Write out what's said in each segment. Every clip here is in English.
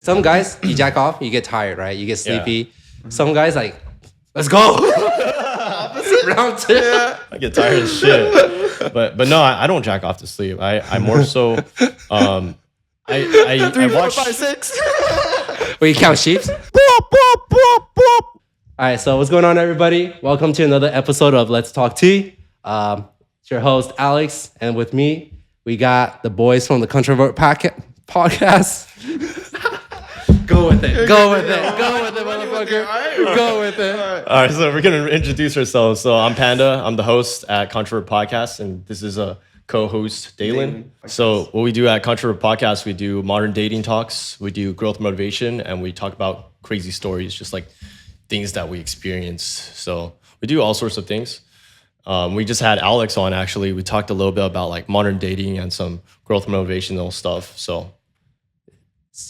Some guys, you jack off, you get tired, right? You get sleepy. Yeah. Some guys like, let's go. Round two. Yeah. I get tired as shit. But no, I don't jack off to sleep. I more so I 3, 4, watch 5, 6. Where you count sheep? All right, so what's going on, everybody? Welcome to another episode of Let's Talk Tea. It's your host, Alex, and with me, we got the boys from the Controvert Podcast. Go with it. Go with it. Go with it, motherfucker. Go with it. All right, so we're gonna introduce ourselves. So I'm Panda. I'm the host at ControvertPodcast, and this is a co-host, Dalen. So what we do at ControvertPodcast, we do modern dating talks, we do growth motivation, and we talk about crazy stories, just like things that we experience. So we do all sorts of things. We just had Alex on, actually. We talked a little bit about like modern dating and some growth motivational stuff. So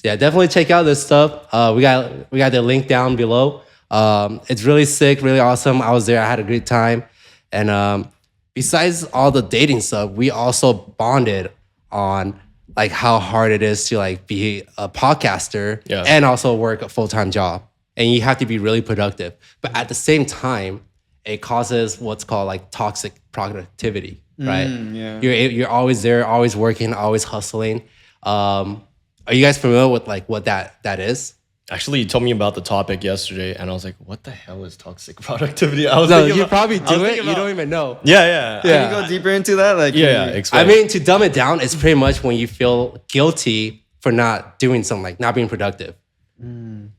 yeah, definitely check out this stuff. We got the link down below. It's really sick, really awesome. I was there. I had a great time. And besides all the dating stuff, we also bonded on like how hard it is to like be a podcaster and also work a full-time job. And you have to be really productive. But at the same time, it causes what's called like toxic productivity, right? You're always there, always working, always hustling. Are you guys familiar with like what that is? actually, you told me about the topic yesterday, and I was like, what the hell is toxic productivity? I was You probably do it, you don't even know. Yeah. Can you go deeper into that? Like, Explain. I mean, to dumb it down, it's pretty much when you feel guilty for not doing something, like not being productive.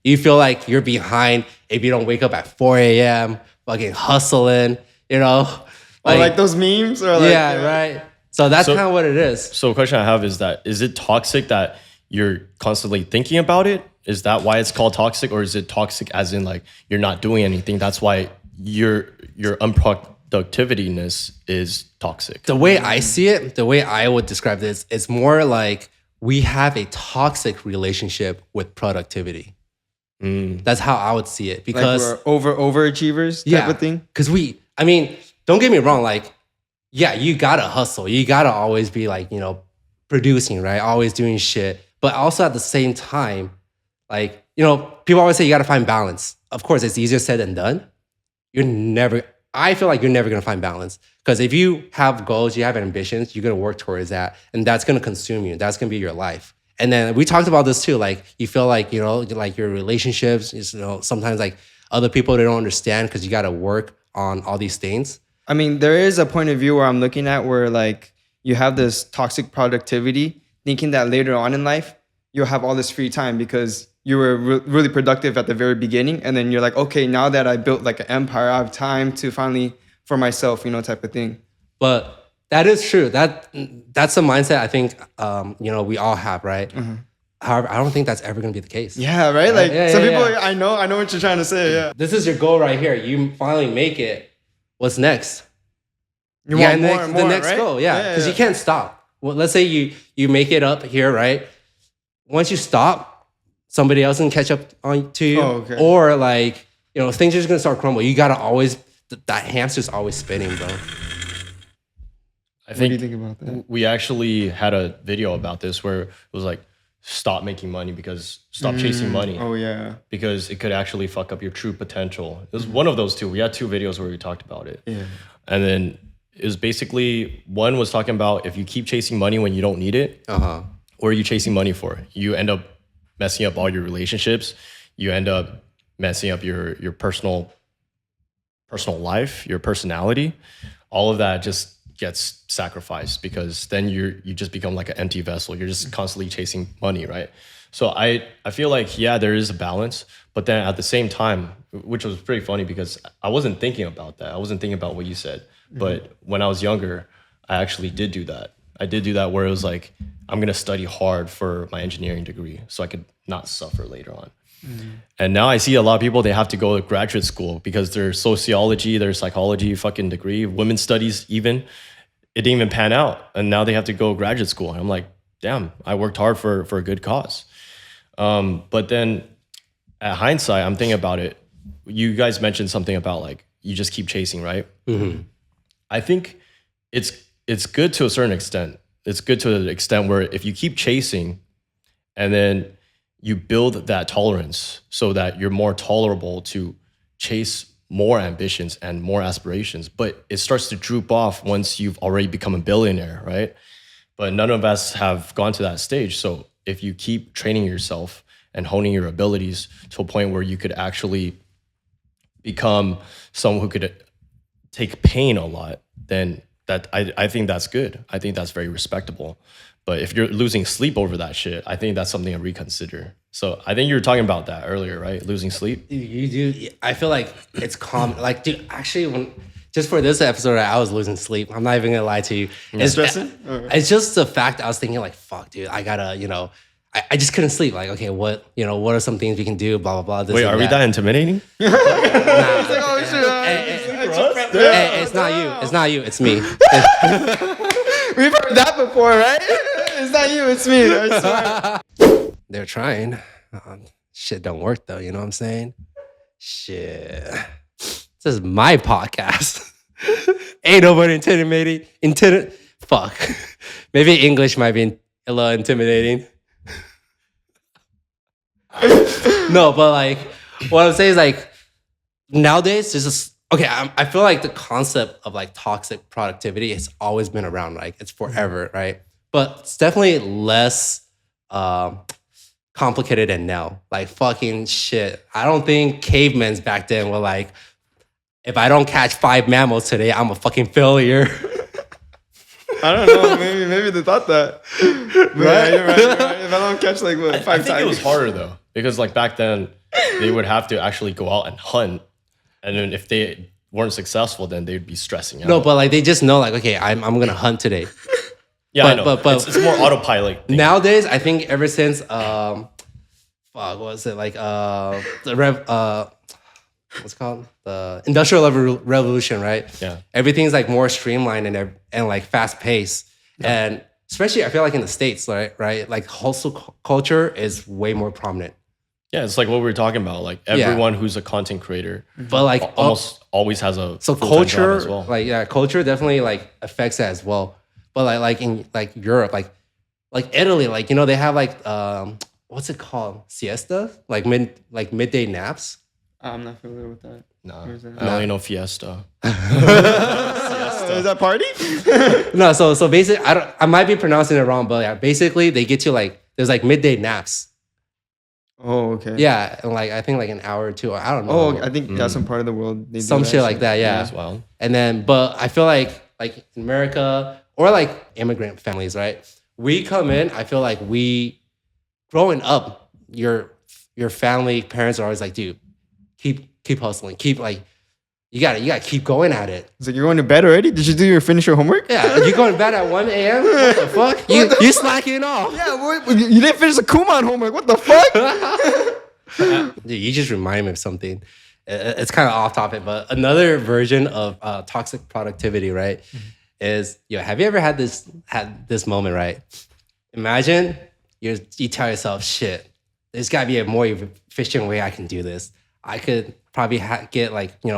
You feel like you're behind if you don't wake up at 4 a.m., fucking hustling, you know? Or like those memes? Or like, right. So that's kind of what it is. So the question I have is that, is it toxic that you're constantly thinking about it? Is that why it's called toxic? Or is it toxic as in like you're not doing anything? That's why your unproductiveness is toxic. The way I see it, the way I would describe this, it's more like we have a toxic relationship with productivity. That's how I would see it, because like we're overachievers type of thing. Because don't get me wrong, like, yeah, you gotta hustle. You gotta always be like, producing, right? Always doing shit. But also at the same time, like, people always say you gotta find balance. Of course, it's easier said than done. I feel like you're never gonna find balance. Because if you have goals, you have ambitions, you're gonna work towards that. And that's gonna consume you. That's gonna be your life. And then we talked about this too. Like, you feel like, like your relationships, sometimes like other people, they don't understand because you gotta work on all these things. I mean, there is a point of view where I'm looking at where like you have this toxic productivity, thinking that later on in life, you'll have all this free time because you were really productive at the very beginning. And then you're like, okay, now that I built like an empire, I have time to finally for myself, type of thing. But that is true. That's a mindset I think, we all have, right? Mm-hmm. However, I don't think that's ever going to be the case. Yeah, right? Like some people, I know what you're trying to say, yeah. This is your goal right here. You finally make it. What's next? You want more, the next right? goal, because you can't stop. Well, let's say you make it up here, right? Once you stop, somebody else can catch up on to you. Oh, okay. Or like, things are just going to start crumbling. You got to always, that hamster's always spinning, bro. I think, what do you think about that? We actually had a video about this where it was like, stop making money stop chasing money. Oh, yeah. Because it could actually fuck up your true potential. It was one of those two. We had 2 videos where we talked about it. Yeah. And then it was basically, one was talking about if you keep chasing money when you don't need it, what are you chasing money for? You end up messing up all your relationships. You end up messing up your personal life, your personality. All of that just gets sacrificed because then you just become like an empty vessel. You're just constantly chasing money, right? So I feel like, there is a balance, but then at the same time, which was pretty funny because I wasn't thinking about that. I wasn't thinking about what you said. But when I was younger, I actually did do that. I did do that where it was like, I'm going to study hard for my engineering degree so I could not suffer later on. And now I see a lot of people, they have to go to graduate school because their sociology, their psychology fucking degree, women's studies even, it didn't even pan out. And now they have to go graduate school. And I'm like, damn, I worked hard for a good cause. But then at hindsight, I'm thinking about it. You guys mentioned something about like, you just keep chasing, right? Mm-hmm. I think it's good to a certain extent. It's good to the extent where if you keep chasing and then you build that tolerance so that you're more tolerable to chase more ambitions and more aspirations. But it starts to droop off once you've already become a billionaire, right? But none of us have gone to that stage. So if you keep training yourself and honing your abilities to a point where you could actually become someone who could take pain a lot, then I think that's good. I think that's very respectable. But if you're losing sleep over that shit, I think that's something to reconsider. So I think you were talking about that earlier, right? Losing sleep. You do. I feel like it's common. Like, dude, actually, just for this episode, I was losing sleep. I'm not even gonna lie to you. It's stressing? It's just the fact I was thinking like, fuck, dude, I gotta, I just couldn't sleep. Like, okay, what are some things we can do? Blah blah blah. This Wait, and are we that intimidating? It's not you. It's not you. It's me. We've heard that before, right? It's not you, it's me. I swear. They're trying. Shit don't work though. You know what I'm saying? Shit. This is my podcast. Ain't nobody intimidating. Fuck. Maybe English might be a little intimidating. No, but like, what I'm saying is like, nowadays, there's this. Okay, I feel like the concept of like toxic productivity has always been around. Like it's forever, right? But it's definitely less complicated than now. Like fucking shit. I don't think cavemen's back then were like, if I don't catch 5 mammals today, I'm a fucking failure. I don't know. Maybe they thought that. Right? You're right. If I don't catch like what, 5 I think times. it was harder though, because like back then they would have to actually go out and hunt, and then if they weren't successful, then they'd be stressing out. No, but like they just know like, okay, I'm gonna hunt today. Yeah, but- I know. but- It's more autopilot. thing. Nowadays, I think ever since fuck, what was it like what's it called, the Industrial Revolution, right? Yeah. Everything's like more streamlined and like fast paced, and especially I feel like in the States, right, like hustle culture is way more prominent. Yeah, it's like what we were talking about. Like everyone who's a content creator, But like almost always has a so full-time job culture, as well. culture definitely like affects that as well. But like in like Europe, like Italy, like they have like what's it called, siesta, like midday naps. I'm not familiar with that. Nah, Where's that? I only know Fiesta. Is that party? No, so basically, I might be pronouncing it wrong, but yeah, basically they get you like there's like midday naps. Oh, okay. Yeah, and like I think like an hour or two. I don't know. Oh, I think that's some part of the world. They do Some that shit like that. Yeah. As well. And then, but I feel like in America or like immigrant families, right? We come in. I feel like growing up, your family parents are always like, dude, keep hustling, keep like. You gotta keep going at it. It's like, you're going to bed already? Did you finish your homework? Yeah, you going to bed at 1 a.m.? What the fuck? You slacking off. Yeah, you didn't finish the Kumon homework. What the fuck? Dude, you just remind me of something. It's kind of off topic, but another version of toxic productivity, right? Is have you ever had this moment, right? Imagine you tell yourself, shit, there's got to be a more efficient way I can do this. I could probably get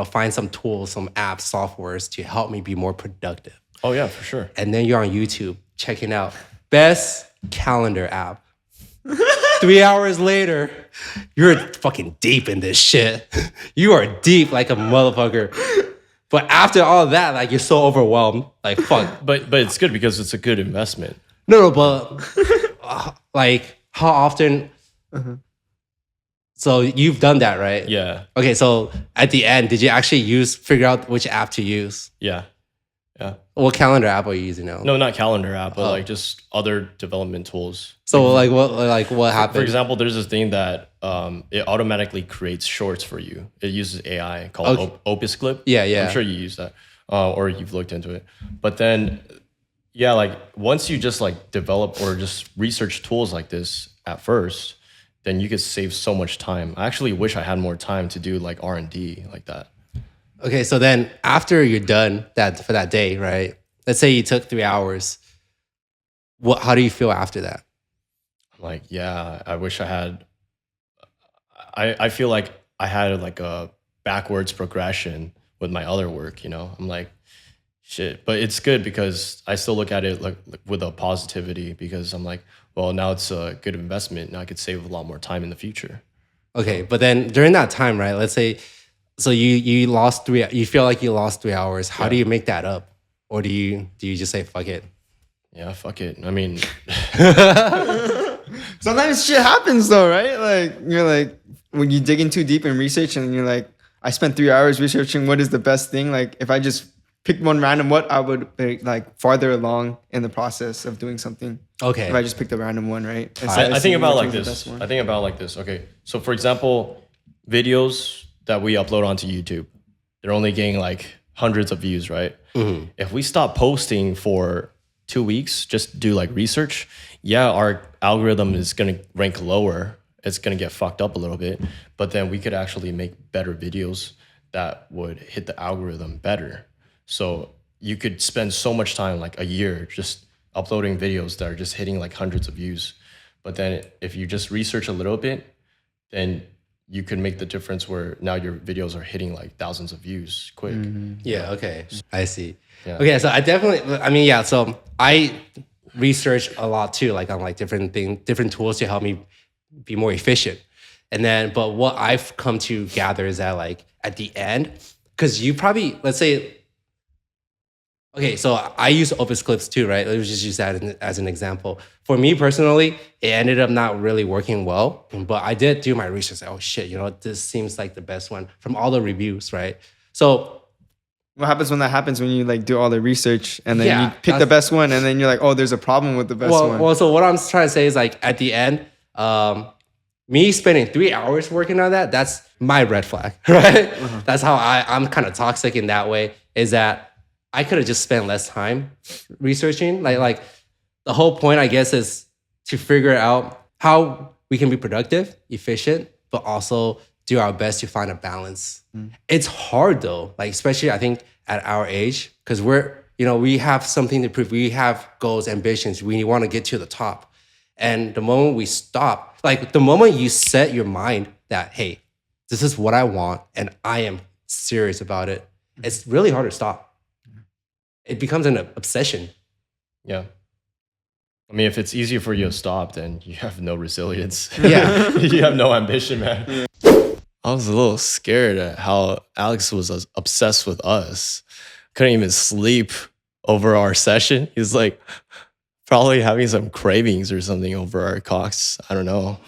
find some tools, some apps, softwares to help me be more productive. Oh yeah, for sure. And then you're on YouTube checking out best calendar app. 3 hours later, you're fucking deep in this shit. You are deep like a motherfucker. But after all that, like you're so overwhelmed, like fuck. But it's good because it's a good investment. No, but like how often? So you've done that, right? Yeah. Okay, so at the end, did you actually figure out which app to use? Yeah. Yeah. What calendar app are you using now? No, not calendar app, but like just other development tools. So what happened? For example, there's this thing that it automatically creates shorts for you. It uses AI called Opus Clip. Yeah. I'm sure you use that or you've looked into it. But then, yeah, like once you just like develop or just research tools like this at first, then you could save so much time. I actually wish I had more time to do like R&D like that. Okay, so then after you're done for that day, right? Let's say you took 3 hours. How do you feel after that? I'm like, yeah, I wish I had. I feel like I had like a backwards progression with my other work. I'm like, shit. But it's good because I still look at it like with a positivity because I'm like, well, now it's a good investment. Now I could save a lot more time in the future. Okay, but then during that time, right? Let's say, so you lost you feel like you lost 3 hours. How do you make that up, or do you just say fuck it? Yeah, fuck it. I mean, Sometimes shit happens though, right? Like you're like when you dig in too deep in research and you're like, I spent 3 hours researching what is the best thing. Like if I just picked one random what, I would be like farther along in the process of doing something. Okay. If I just picked a random one, right? I think about like this. I think about like this. Okay, so for example, videos that we upload onto YouTube, they're only getting like hundreds of views, right? Mm-hmm. If we stop posting for 2 weeks, just do like research, yeah, our algorithm is gonna rank lower. It's gonna get fucked up a little bit, but then we could actually make better videos that would hit the algorithm better. So you could spend so much time, like a year, just uploading videos that are just hitting like hundreds of views. But then if you just research a little bit, then you can make the difference where now your videos are hitting like thousands of views quick. Mm-hmm. Yeah, okay. I see. Yeah. Okay, so so I research a lot too, like on like different tools to help me be more efficient. And then, but what I've come to gather is that like at the end, because you probably, let's say, okay, so I use Opus Clips too, right? Let's just use that as an example. For me personally, it ended up not really working well, but I did do my research. Like, oh shit, this seems like the best one from all the reviews, right? So what happens when that happens, when you like do all the research and then Yeah, you pick the best one and then you're like, oh, there's a problem with the best one. Well, so what I'm trying to say is like at the end, me spending 3 hours working on that's my red flag, right? That's how I'm kind of toxic in that way, is that I could have just spent less time researching. Like the whole point, I guess, is to figure out how we can be productive, efficient, but also do our best to find a balance. It's hard though, like especially I think at our age, because we have something to prove. We have goals, ambitions. We want to get to the top. And the moment we stop, like the moment you set your mind that, hey, this is what I want and I am serious about it, it's really hard to stop. It becomes an obsession. Yeah. I mean, if it's easier for you to stop, then you have no resilience. Yeah. You have no ambition, man. I was a little scared at how Alex was obsessed with us. Couldn't even sleep over our session. He was like probably having some cravings or something over our cocks. I don't know.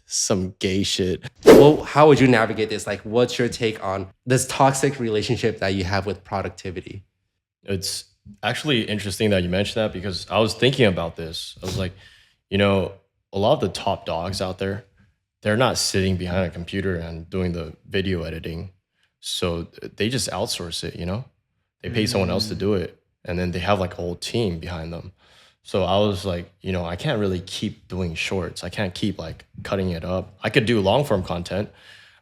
Some gay shit. Well, how would you navigate this? Like, what's your take on this toxic relationship that you have with productivity? It's actually interesting that you mentioned that, because I was thinking about this. I was like, a lot of the top dogs out there, they're not sitting behind a computer and doing the video editing. So they just outsource it, They pay someone else to do it. And then they have like a whole team behind them. So I was like, I can't really keep doing shorts. I can't keep like cutting it up. I could do long form content.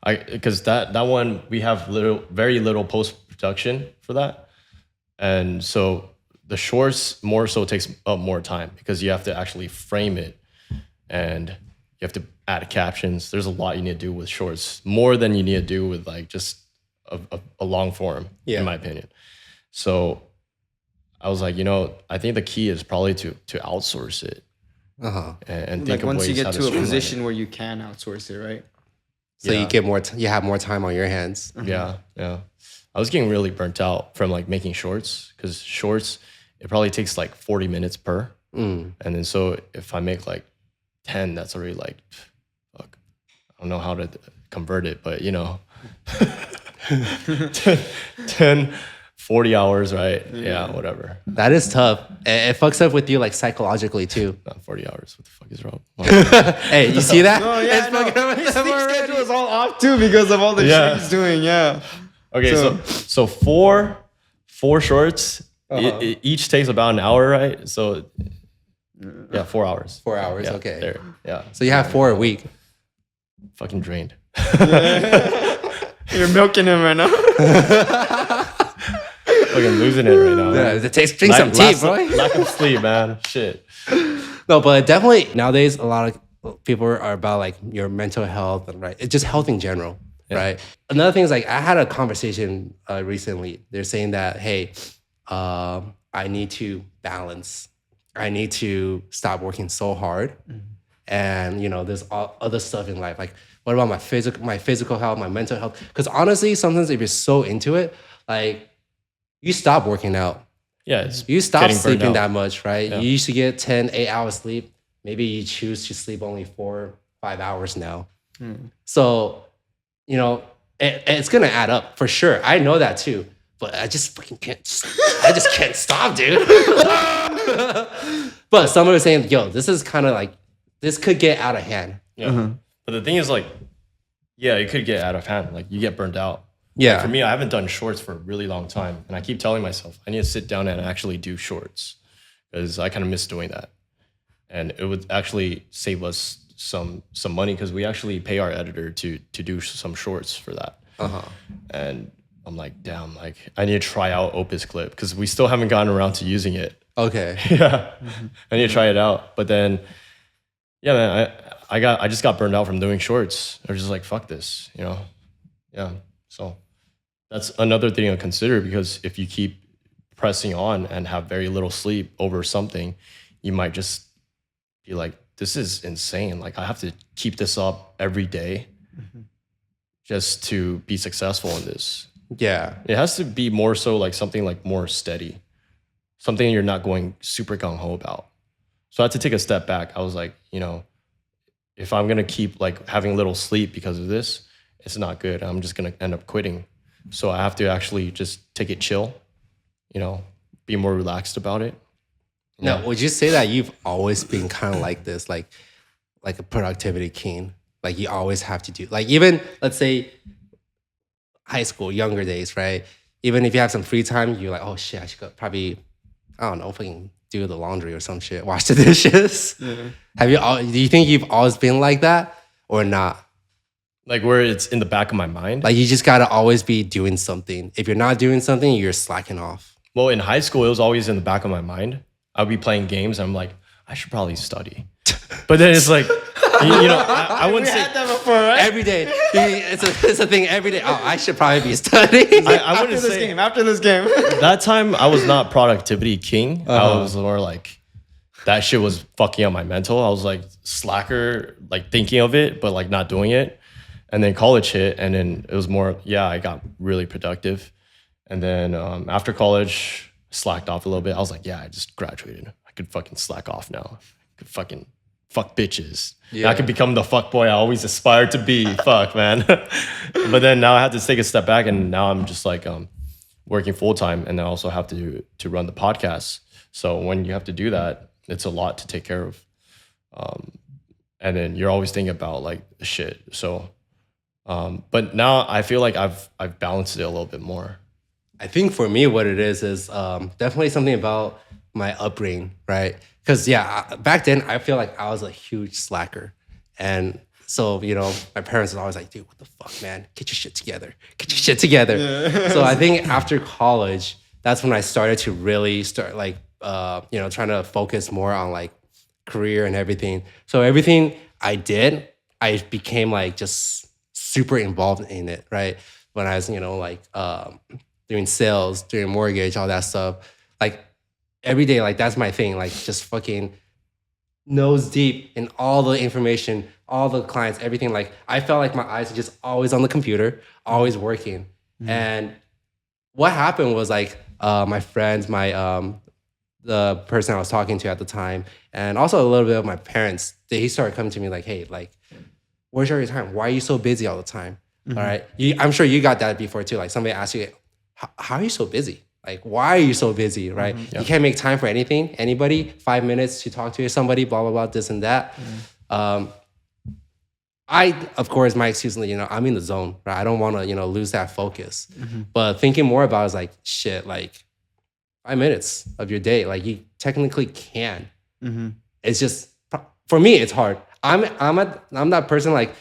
Because that one, we have very little post-production for that. And so the shorts more so takes up more time, because you have to actually frame it and you have to add captions. There's a lot you need to do with shorts, more than you need to do with like just a long form, in my opinion. So I was like, I think the key is probably to outsource it. And think like of once ways you get how to a streamline position it. where you can outsource it, right? So you get you have more time on your hands. Yeah. I was getting really burnt out from like making shorts, because shorts, it probably takes like 40 minutes per. And then so if I make like 10, that's already like, fuck, I don't know how to convert it, but 10, 40 hours, right? Yeah, whatever. That is tough. It fucks up with you like psychologically too. Not 40 hours. What the fuck is wrong? Hey, you see that? Oh yeah, It's fucking up with his them sleep already. schedule is all off too because of all the shit he's doing. Yeah. Okay, so four shorts, it each takes about an hour, right? So yeah, 4 hours. 4 hours, Yeah, okay. there. Yeah. So you have 4 a week. Fucking drained. You're milking him right now. Fucking losing it right now. Yeah, drink some tea, bro. Lack of sleep, man. Shit. No, but definitely nowadays a lot of people are about like your mental health and it's just health in general, right? Another thing is like I had a conversation recently. They're saying that, hey, I need to balance. I need to stop working so hard. And there's other stuff in life. Like, what about my physical health, my mental health? Because honestly, sometimes if you're so into it, like you stop working out. Yeah, You stop sleeping out. that much, right? Yeah. You used to get 8 hours sleep. Maybe you choose to sleep only 4, 5 hours now. So, it's gonna add up for sure. I know that too, but I just fucking can't. I just can't stop, dude. But someone was saying, "Yo, this is kind of like this could get out of hand." Yeah, but the thing is, like, yeah, it could get out of hand. Like, you get burned out. Yeah. Like, for me, I haven't done shorts for a really long time, and I keep telling myself I need to sit down and actually do shorts because I kind of miss doing that, and it would actually save us some money because we actually pay our editor to do some shorts for that. And I'm like, damn, like I need to try out Opus Clip because we still haven't gotten around to using it. Okay. Yeah, I need to try it out. But then, yeah, man, I just got burned out from doing shorts. I was just like, fuck this, Yeah, so that's another thing to consider because if you keep pressing on and have very little sleep over something, you might just be like, this is insane. Like I have to keep this up every day just to be successful in this. Yeah. It has to be more so like something like more steady, something you're not going super gung-ho about. So I had to take a step back. I was like, if I'm going to keep like having little sleep because of this, it's not good. I'm just going to end up quitting. So I have to actually just take it chill, be more relaxed about it. Now, would you say that you've always been kind of like this, like a productivity king? Like you always have to do, like even let's say high school, younger days, right? Even if you have some free time, you're like, oh shit, I should go probably, I don't know, fucking do the laundry or some shit, wash the dishes. Do you think you've always been like that or not? Like where it's in the back of my mind? Like you just gotta always be doing something. If you're not doing something, you're slacking off. Well, in high school, it was always in the back of my mind. I'd be playing games and I'm like, I should probably study. But then it's like, I wouldn't say had that before, right? Every day. It's a thing every day. Oh, I should probably be studying. I wouldn't say After this game. that time I was not productivity king. I was more like that shit was fucking up my mental. I was like slacker, like thinking of it, but like not doing it. And then college hit, and then it was more, I got really productive. And then after college, slacked off a little bit. I was like, I just graduated. I could fucking slack off now. I could fucking fuck bitches. Yeah. I could become the fuck boy I always aspired to be. Fuck, man. But then now I had to take a step back, and now I'm just like working full time, and I also have to run the podcast. So when you have to do that, it's a lot to take care of. And then you're always thinking about like the shit. So, but now I feel like I've balanced it a little bit more. I think for me, what it is definitely something about my upbringing, right? Because back then I feel like I was a huge slacker, and so my parents were always like, "Dude, what the fuck, man? Get your shit together. Get your shit together." Yeah. So I think after college, that's when I started to really start like trying to focus more on like career and everything. So everything I did, I became like just super involved in it, right? When I was doing sales, doing mortgage, all that stuff. Like every day, like that's my thing. Like just fucking nose deep in all the information, all the clients, everything. Like I felt like my eyes were just always on the computer, always working. Mm-hmm. And what happened was like my friends, the person I was talking to at the time, and also a little bit of my parents, he started coming to me like, hey, like, where's your time? Why are you so busy all the time? Mm-hmm. All right. I'm sure you got that before too. Like somebody asked you, how are you so busy? Like, why are you so busy, right? Mm-hmm. Yep. You can't make time for anything, anybody, 5 minutes to talk to somebody, blah, blah, blah, this and that. Mm-hmm. Of course, my excuse is, I'm in the zone, right? I don't want to, lose that focus. Mm-hmm. But thinking more about it is like, shit, like 5 minutes of your day, like you technically can. Mm-hmm. It's just, for me, it's hard. I'm that person like,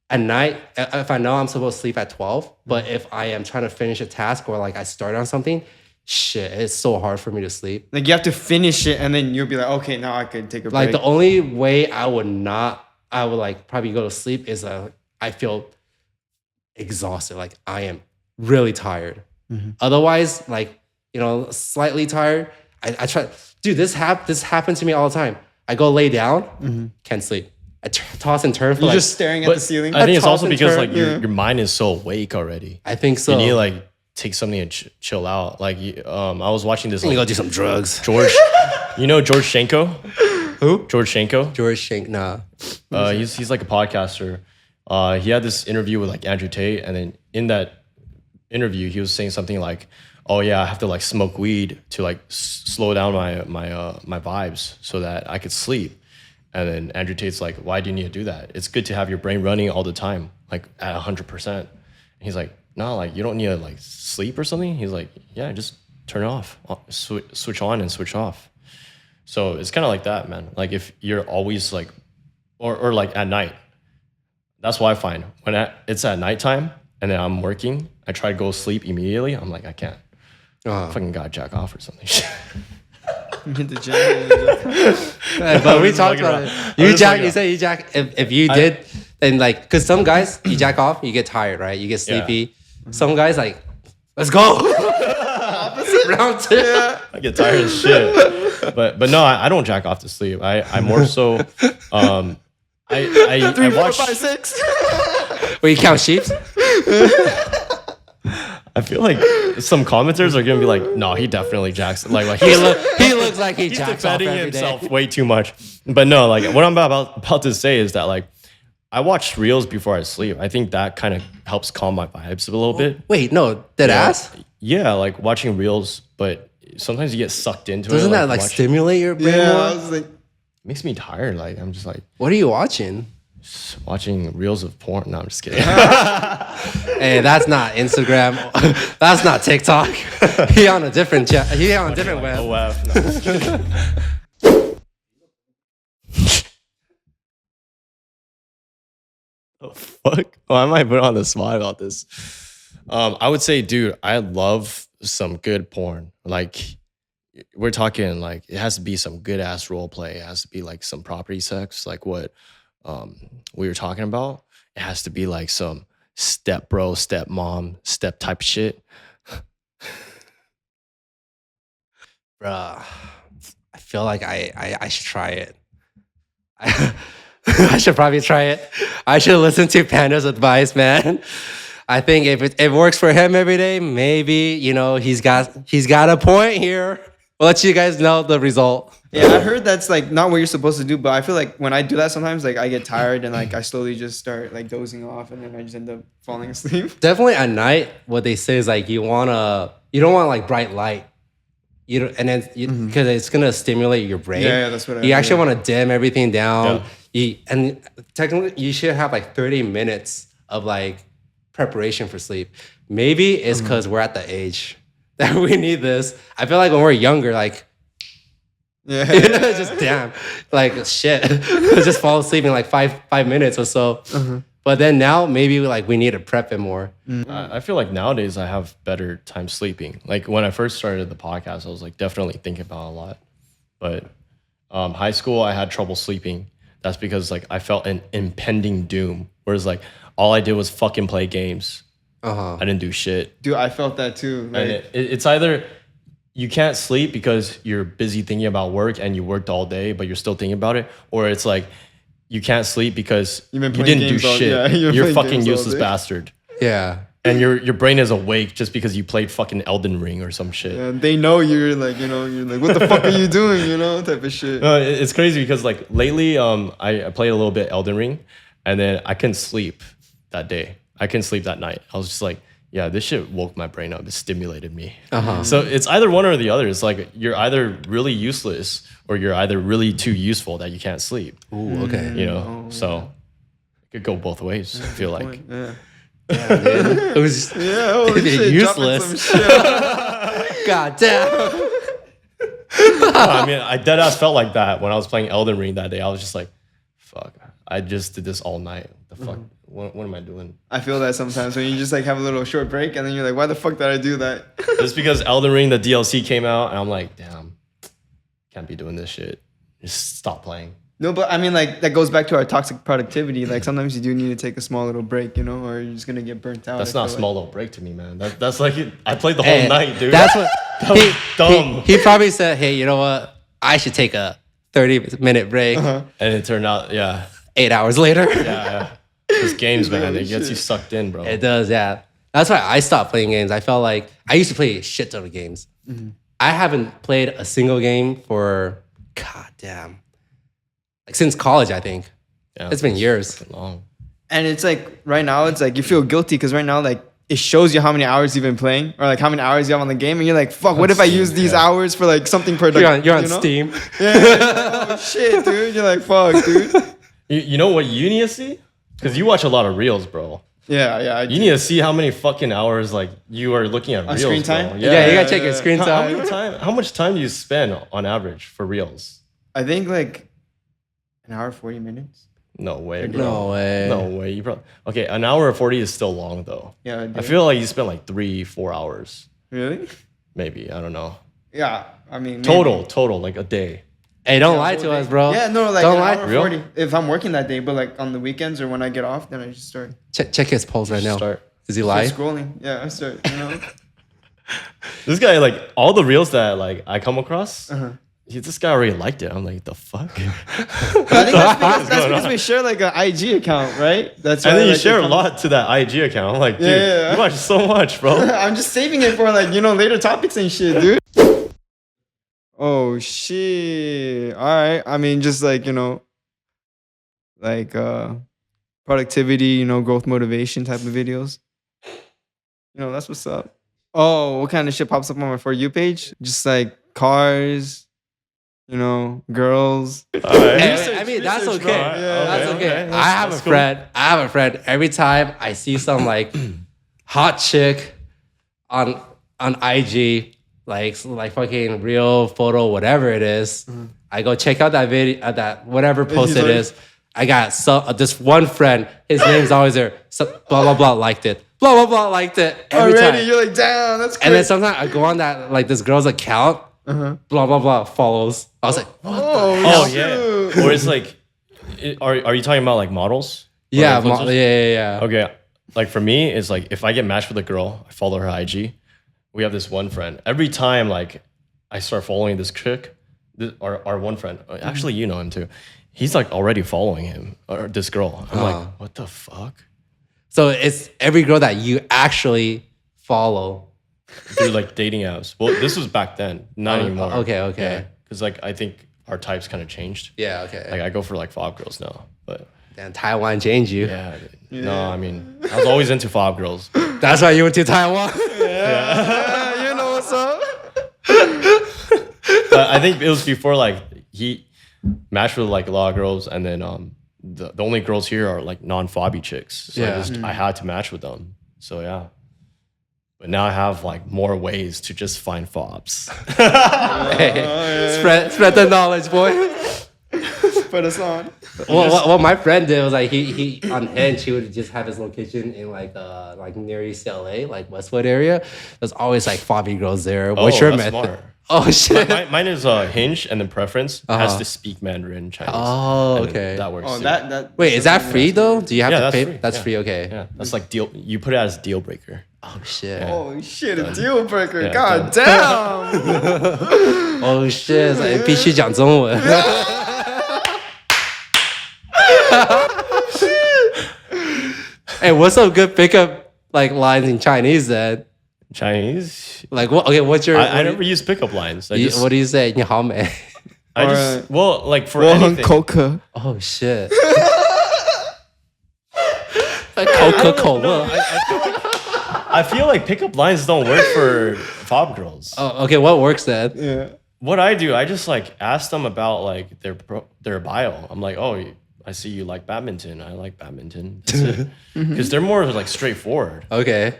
at night, if I know I'm supposed to sleep at 12, but if I am trying to finish a task or like I start on something, shit, it's so hard for me to sleep. Like you have to finish it and then you'll be like, okay, now I can take a break. Like the only way I would like probably go to sleep is I feel exhausted. Like I am really tired. Mm-hmm. Otherwise, like, slightly tired, I try, dude. This happened to me all the time. I go lay down, can't sleep. I toss and turn for You're like. just staring at the ceiling. I think it's toss also and because turn, like your mind is so awake already. I think so. You need to like take something and chill out. Like I was watching this. You Like, go do some drugs. George, you know George Shenko? Who? George Shenko. George Shank. Nah. He's like a podcaster. He had this interview with like Andrew Tate, and then in that interview, he was saying something like, "Oh yeah, I have to like smoke weed to like slow down my vibes so that I could sleep." And then Andrew Tate's like, "Why do you need to do that? It's good to have your brain running all the time, like at 100%." He's like, "No, like you don't need to like sleep or something." He's like, "Yeah, just turn it off, switch on and switch off." So it's kind of like that, man. Like if you're always like, or like at night, that's what I find when it's at nighttime and then I'm working. I try to go sleep immediately. I'm like, I can't. Fucking gotta jack off or something. Hit the gym. But we talked about it. You say you jack. If you did, then like, because some guys you jack off, you get tired, right? You get sleepy. Some guys like, let's go. Round two. Yeah. I get tired as shit. But no, I don't jack off to sleep. I more so I 3, 4, watch. 5, 6. Where you count sheep? I feel like some commenters are gonna be like, no, he definitely jacks. Like he looks like he he's jacks off defending every himself day. way too much. But no, like what I'm about to say is that like I watch reels before I sleep. I think that kind of helps calm my vibes a little bit. Wait, no, dead ass. Yeah, like watching reels, but sometimes you get sucked into Doesn't it. that like stimulate your brain Yeah, more? I was like, makes me tired. Like I'm just like What are you watching? watching reels of porn. No, I'm just kidding. Hey, that's not Instagram. That's not TikTok. He on a different chat. He on a different web. OF. No, I'm just kidding. Oh fuck! Why am I put on the spot about this? I would say, dude, I love some good porn. Like, we're talking like it has to be some good ass role play. It has to be like some property sex, like what we were talking about. It has to be like some step bro, step mom, step type shit. Bruh, I feel like I should try it. I should probably try it. I should listen to Panda's advice, man. I think if it works for him every day, maybe, he's got a point here. We'll let you guys know the result. yeah, I heard that's like not what you're supposed to do, but I feel like when I do that sometimes, like I get tired and like I slowly just start like dozing off and then I just end up falling asleep. Definitely at night, what they say is like you don't want like bright light. Because it's gonna stimulate your brain. Yeah, that's what I You heard. actually want to dim everything down. And technically, you should have like 30 minutes of like preparation for sleep. Maybe it's because we're at the age that we need this. I feel like when we're younger, like, Yeah. just damn, like shit, just fall asleep in like five minutes or so. But then now maybe like we need to prep it more. I feel like nowadays I have better time sleeping. Like when I first started the podcast, I was like definitely thinking about it a lot. But high school, I had trouble sleeping. That's because like I felt an impending doom. Whereas like all I did was fucking play games. I didn't do shit. Dude, I felt that too. Like, And it's either you can't sleep because you're busy thinking about work and you worked all day, but you're still thinking about it, or it's like you can't sleep because you You've been playing didn't do games all- shit. yeah, you've been You're playing fucking games all useless day. bastard. Yeah. And your brain is awake just because you played fucking Elden Ring or some shit. and they know you're like, you're like, what the fuck are you doing? Type of shit. No, it's crazy because like lately, I played a little bit Elden Ring, and then I couldn't sleep that day. I couldn't sleep that night. I was just like, yeah, this shit woke my brain up. It stimulated me. So it's either one or the other. It's like you're either really useless or you're either really too useful that you can't sleep. Ooh, okay. So it could go both ways. I feel like. Yeah. It was Yeah, holy shit, useless. dropping some shit. God damn. I mean, I dead ass felt like that when I was playing Elden Ring that day. I was just like, fuck, I just did this all night. What the fuck? What am I doing? I feel that sometimes when you just like have a little short break and then you're like, why the fuck did I do that? It's because Elden Ring, the DLC came out, and I'm like, damn, can't be doing this shit. Just stop playing. No, but I mean, like, that goes back to our toxic productivity. Like, sometimes you do need to take a small little break, or you're just gonna get burnt out. That's I not a feel small like. little break to me, man. That's like I played the whole night, dude. That's what That was dumb. he probably said, hey, you know what? I should take a 30-minute break. And it turned out, 8 hours later. yeah. These games, man, it gets you sucked in, bro. It does, yeah. That's why I stopped playing games. I felt like I used to play a shit ton of games. I haven't played a single game for, goddamn, like since college, I think. Yeah, It's been years. long. And it's like right now, it's like you feel guilty because right now, like it shows you how many hours you've been playing or like how many hours you have on the game, and you're like, "Fuck, what if I use these hours for like something productive?" You're on Steam. Yeah, like, oh shit, dude. You're like, "Fuck, dude." You know what you need to see? Because you watch a lot of reels, bro. Yeah. You need to see how many fucking hours like you are looking at reels, screen time? bro. Yeah, you gotta check your screen time. How much time do you spend on average for reels? I think like an hour 40 minutes. No way, bro. No way. No way. You probably okay. An hour and 40 is still long though. Yeah, I feel like you spend like 3-4 hours, really. maybe. I don't know. Yeah, I mean Total, like a day. Hey, don't lie to us, bro. Yeah, no, like don't an lie. hour Real? 40 if I'm working that day, but like on the weekends or when I get off, then I just start Check his polls right now. Start. Is he lying? scrolling. Yeah, I start. This guy, like all the reels that like I come across, this guy already liked it. I'm like, the fuck? But I think that's because we share like an IG account, right? That's why And then you like, share it a lot to that IG account. I'm like, dude, Yeah. you watch so much, bro. I'm just saving it for like later topics and shit, dude. Oh shit! All right. I mean, just like like productivity, growth motivation type of videos. That's what's up. Oh, what kind of shit pops up on my For You page? Just like cars, girls. All right. Hey, I mean, that's okay. That's okay. I have a friend. Every time I see some like hot chick on IG, like fucking real photo, whatever it is, I go check out that video, that whatever post he's it like- is. I got this one friend. His name's always there. So, blah blah blah liked it. Blah blah blah liked it every Already, time. you're like, damn, that's crazy. And then sometimes I go on that like this girl's account. Blah blah blah follows. I was like, Oh shoot. yeah. Or it's like, are you talking about like models? Or yeah, influencers? yeah. Okay. Like for me, it's like if I get matched with a girl, I follow her IG. We have this one friend. Every time like I start following this chick, our one friend, actually you know him too. He's like already following him or this girl. I'm like, what the fuck? So it's every girl that you actually follow. Through like dating apps. Well, this was back then, not anymore. Okay. Because like I think our types kind of changed. Yeah, okay. Like I go for like fob girls now, but Damn, Taiwan changed you. yeah. No, I mean I was always into fob girls. That's why you went to Taiwan. Yeah, you know what's up. But I think it was before like he matched with like a lot of girls, and then the only girls here are like non-fobby chicks. So Yeah. I had to match with them. So yeah. But now I have like more ways to just find fobs. Hey, spread the knowledge, boy. Put us on. What my friend did was like he on Hinge he would just have his location in like near East LA, like Westwood area. There's always like fobby girls there. What's your that's method? smart. Oh shit. Mine is Hinge, and then preference has to speak Mandarin Chinese. Oh, And okay. that works. Oh, too. that. Wait, is that free though? Do you have Yeah, to that's pay? free. That's Yeah. free. Okay. Yeah, that's like deal. You put it as deal breaker. Oh shit. Oh shit, a deal breaker. Yeah, God damn. Oh shit. 必须讲中文。Hey, what's some good pickup like lines in Chinese then? Chinese. Like what? Okay, what's your? I never use pickup lines. what do you say? 你好美. Like for 我很 anything. 口渴. Oh shit. Coca-Cola. I feel like pickup lines don't work for fob girls. Oh, okay. What works then? Yeah. What I do, I just like ask them about like their bio. I'm like, oh, I see you like badminton. I like badminton. That's it. Because they're more like straightforward. Okay.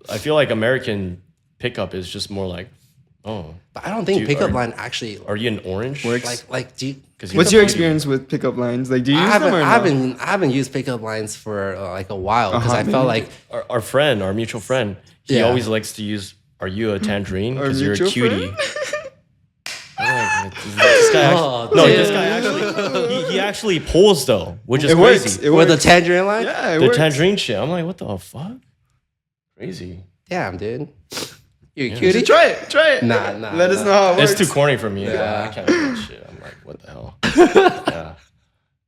I feel like American pickup is just more like, oh, But I don't think pickup line actually are you an orange? like do you, Because What's your experience with pickup lines? Like, do you use them or no? I haven't used pickup lines for like a while because I felt like Our friend, our mutual friend, he Yeah. always likes to use, are you a tangerine? Our Because you're a mutual cutie. I'm like, this guy he actually pulls though, which is crazy. It With the works. tangerine line? Yeah, it The works. tangerine shit. I'm like, what the fuck? Crazy. Damn, dude. You a You cutie? should try it. Nah. Let us know how it works. It's too corny for me. Yeah. I can't do that shit. I'm like, what the hell? Yeah.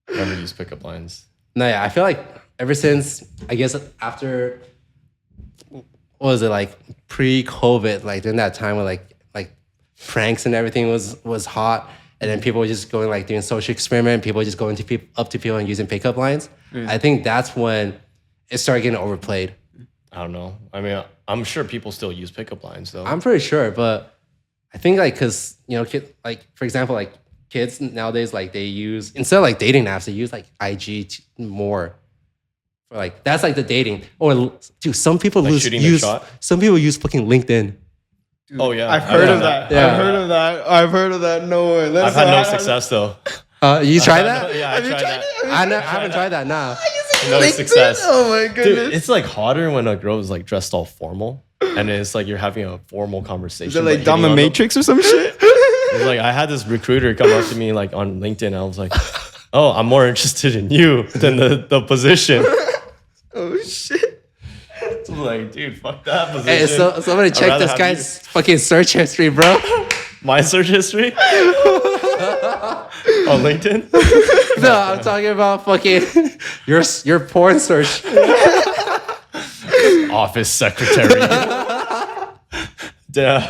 Never use pickup lines. No, yeah, I feel like ever since, I guess after, what was it, like pre-COVID, like during that time when like pranks and everything was hot, and then people were just going like doing social experiment, people were just going to up to people and using pickup lines. I think that's when it started getting overplayed. I don't know. I mean, I'm sure people still use pickup lines though. I'm pretty sure, but I think like because like for example, like kids nowadays, like they use, instead of like dating apps, they use like IG more. For like that's like the dating. Or dude, some people Like shooting their shot? some people use fucking LinkedIn. Dude, Oh, yeah. I've heard I've of done that. that. I've heard of that. No way. I've had no success though. You tried that? Yeah, I tried that. I haven't tried that. Nah. No success. Oh my goodness. Dude, it's like hotter when a girl is like dressed all formal, and it's like you're having a formal conversation. Is it but like hitting on them. dominatrix or some shit? It's like I had this recruiter come up to me like on LinkedIn. And I was like, "Oh, I'm more interested in you than the position." Oh shit. I'm like, dude, fuck that position. Hey, so somebody I'd check rather this have guy's fucking search history, bro. my search history on LinkedIn. No, I'm talking about fucking your porn search. Office secretary. Damn.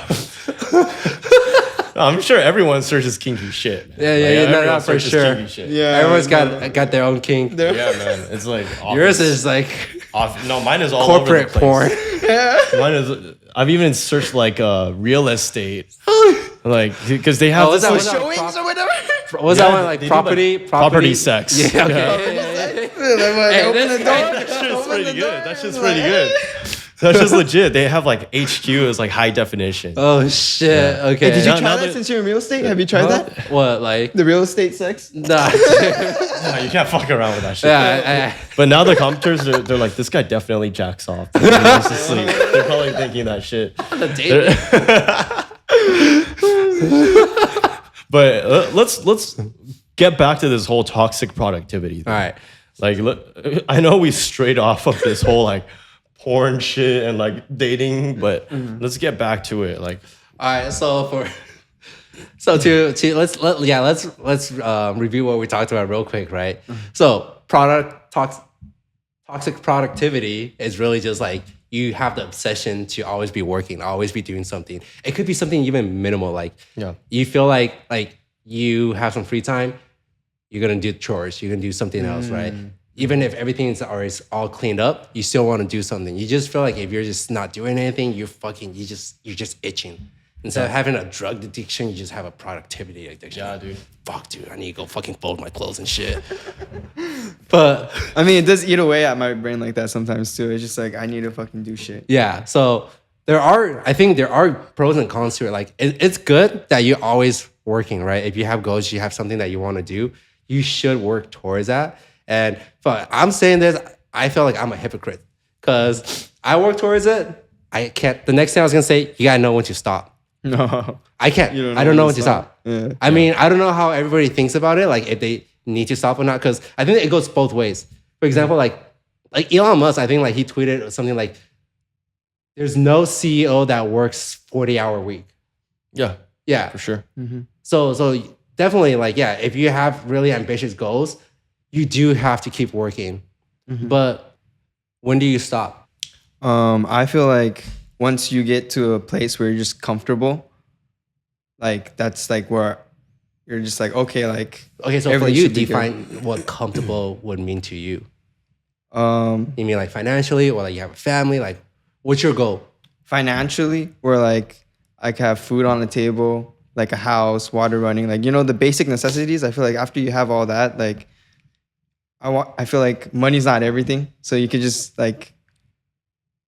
I'm sure everyone searches kinky shit. Man. Yeah, everyone no, for searches sure. kinky shit. Yeah. Everyone's got their own kink. Yeah, man. It's like office, Yours is like no, mine is all corporate over the place. porn. Mine is. I've even searched like real estate, like because they have Oh, is this, that like, what Showings or whatever. What was Yeah, that one like they do, property? like, property sex. Yeah, okay. Yeah. Hey, Open this the guy- door. That shit's Open pretty the good. door. That shit's pretty good. That's just legit. They have like HQ is like high definition. Oh shit. Yeah. Okay. Did you Now- try now that that- since you're in real estate? Have you tried that? What like? The real estate sex? Nah. Nah, you can't fuck around with that shit. Yeah. But now the commenters, they're like, this guy definitely jacks off. He goes to sleep. They're probably thinking that shit. But let's get back to this whole toxic productivity thing. All right. Like, look, I know we strayed off of this whole like porn shit and like dating, but let's get back to it. Like, All right. So to let's review what we talked about real quick, right? So toxic productivity is really just like you have the obsession to always be working, always be doing something. It could be something even minimal, like you feel like you have some free time, you're gonna do chores, you're gonna do something else, right? Even if everything is always all cleaned up, you still want to do something. You just feel like if you're just not doing anything, you're just itching. Instead of having a drug addiction, you just have a productivity addiction. yeah, dude. Fuck, dude, I need to go fucking fold my clothes and shit. But I mean, it does eat away at my brain like that sometimes too. It's just like I need to fucking do shit. yeah, so I think there are pros and cons to it. Like it's good that you're always working, right? If you have goals, you have something that you want to do, you should work towards that. And but I'm saying this, I feel like I'm a hypocrite because I work towards it. I can't. The next thing I was gonna say, you gotta know when to stop. No. I can't. You don't I know don't know when when to to stop. Yeah. I mean, I don't know how everybody thinks about it, like if they need to stop or not, because I think it goes both ways. For example, like Elon Musk, I think like he tweeted something like, "There's no CEO that works 40-hour week." Yeah, Yeah. for sure. So definitely like if you have really ambitious goals, you do have to keep working. But when do you stop? I feel like once you get to a place where you're just comfortable, like that's like where you're just like, okay, like Okay, so for everything you, should be good. define what comfortable would mean to you. Um, You mean like financially, or like you have a family? Like, what's your goal? financially, where like I can have food on the table, like a house, water running, like the basic necessities. I feel like after you have all that, like I feel like money's not everything, so you could just like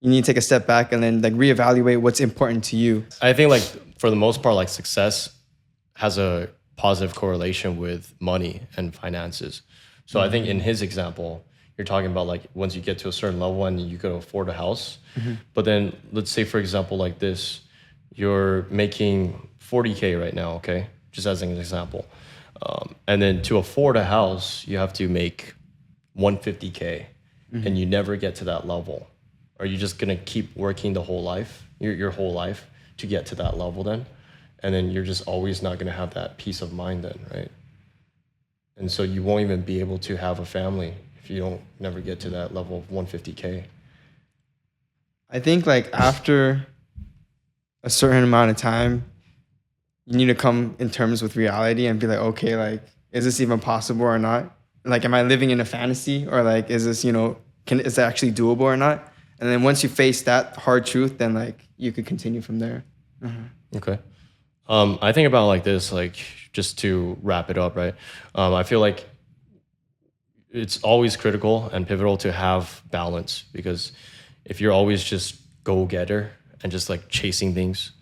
you need to take a step back and then like reevaluate what's important to you. I think like for the most part, like success has a positive correlation with money and finances. So I think in his example, you're talking about like once you get to a certain level and you could afford a house. But then let's say for example like this, you're making 40K right now, okay? just as an example. And then to afford a house, you have to make 150K, and you never get to that level. Are you just gonna keep working the whole life, your whole life, to get to that level then? And then you're just always not gonna have that peace of mind then, right? And so you won't even be able to have a family if you don't never get to that level of 150K. I think like after a certain amount of time, you need to come in terms with reality and be like, okay, like, is this even possible or not? Like, am I living in a fantasy, or like, is this, is it actually doable or not? And then once you face that hard truth, then like you could continue from there. Okay. I think about like this, like just to wrap it up, right? I feel like it's always critical and pivotal to have balance, because if you're always just go-getter and just like chasing things,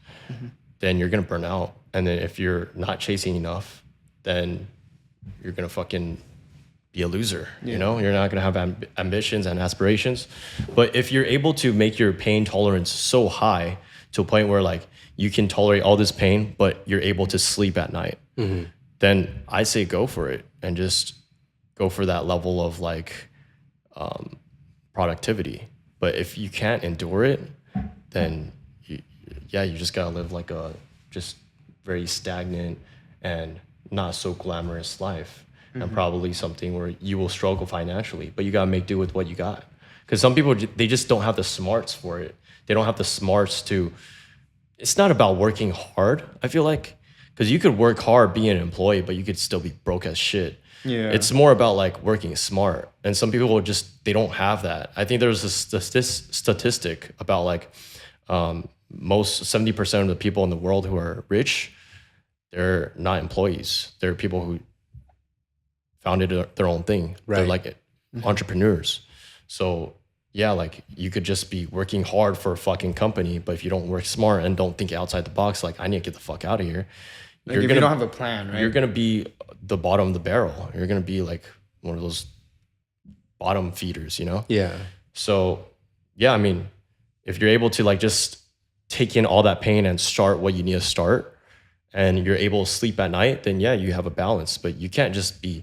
then you're gonna burn out. And then if you're not chasing enough, then you're gonna fucking be a loser. You know, you're not gonna have ambitions and aspirations. But if you're able to make your pain tolerance so high to a point where like you can tolerate all this pain, but you're able to sleep at night, then I say go for it and just go for that level of like productivity. But if you can't endure it, then you just gotta live like a just very stagnant and not so glamorous life, and probably something where you will struggle financially, but you gotta make do with what you got. Because some people, they just don't have the smarts for it. They don't have the smarts to. It's not about working hard, I feel like, because you could work hard being an employee, but you could still be broke as shit. Yeah. It's more about like working smart. And some people they don't have that. I think there's a statistic about like most 70% of the people in the world who are rich, they're not employees. They're people who founded their own thing. Right. They're like entrepreneurs. So yeah, like you could just be working hard for a fucking company, but if you don't work smart and don't think outside the box, like I need to get the fuck out of here. Like if you don't have a plan, right? You're gonna be the bottom of the barrel. You're gonna be like one of those bottom feeders, you know? Yeah. So yeah, I mean, if you're able to like just take in all that pain and start what you need to start, and you're able to sleep at night, then yeah, you have a balance. But you can't just be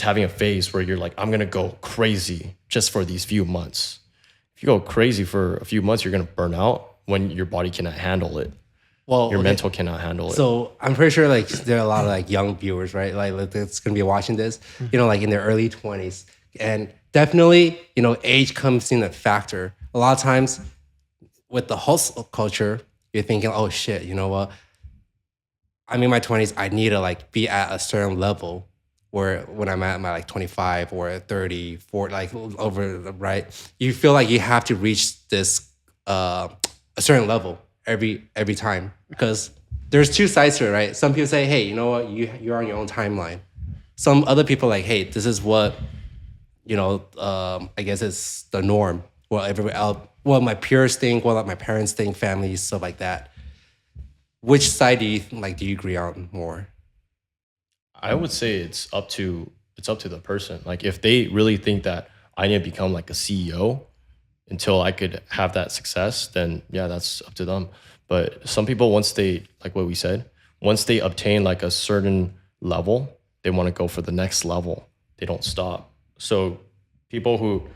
having a phase where you're like, I'm gonna go crazy just for these few months. If you go crazy for a few months, you're gonna burn out when your body cannot handle it. Well, your mental cannot handle it. So I'm pretty sure like there are a lot of like young viewers, right? Like that's gonna be watching this, like in their early 20s. And definitely, age comes in a factor. A lot of times with the hustle culture, you're thinking, oh shit, you know what? I'm in my 20s, I need to like be at a certain level where when I'm at my like 25 or 30, 40, like over, right? You feel like you have to reach this a certain level every time, because there's two sides to it, right? Some people say, hey, you know what? You're on your own timeline. Some other people are like, hey, this is what, I guess it's the norm. Well, everybody else, what my peers think, what my parents think, family, stuff like that. Which side do you agree on more? I would say it's up to the person. Like if they really think that I need to become like a CEO until I could have that success, then yeah, that's up to them. But some people, once they, like what we said, once they obtain like a certain level, they want to go for the next level. They don't stop. So people who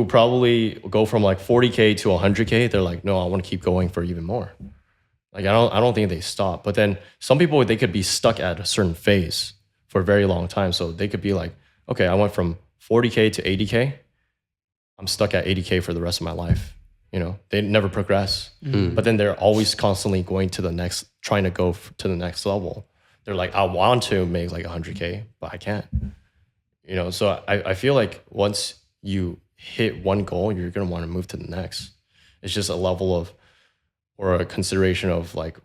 probably go from like 40K to 100K, they're like, no, I want to keep going for even more. Like I don't think they stop. But then some people, they could be stuck at a certain phase for a very long time. So they could be like, okay, I went from 40K to 80K. I'm stuck at 80K for the rest of my life. They never progress. But then they're always constantly going to the next, trying to go to the next level. They're like, I want to make like 100K, but I can't. So I feel like once you hit one goal, you're going to want to move to the next. It's just a level of, or a consideration of like,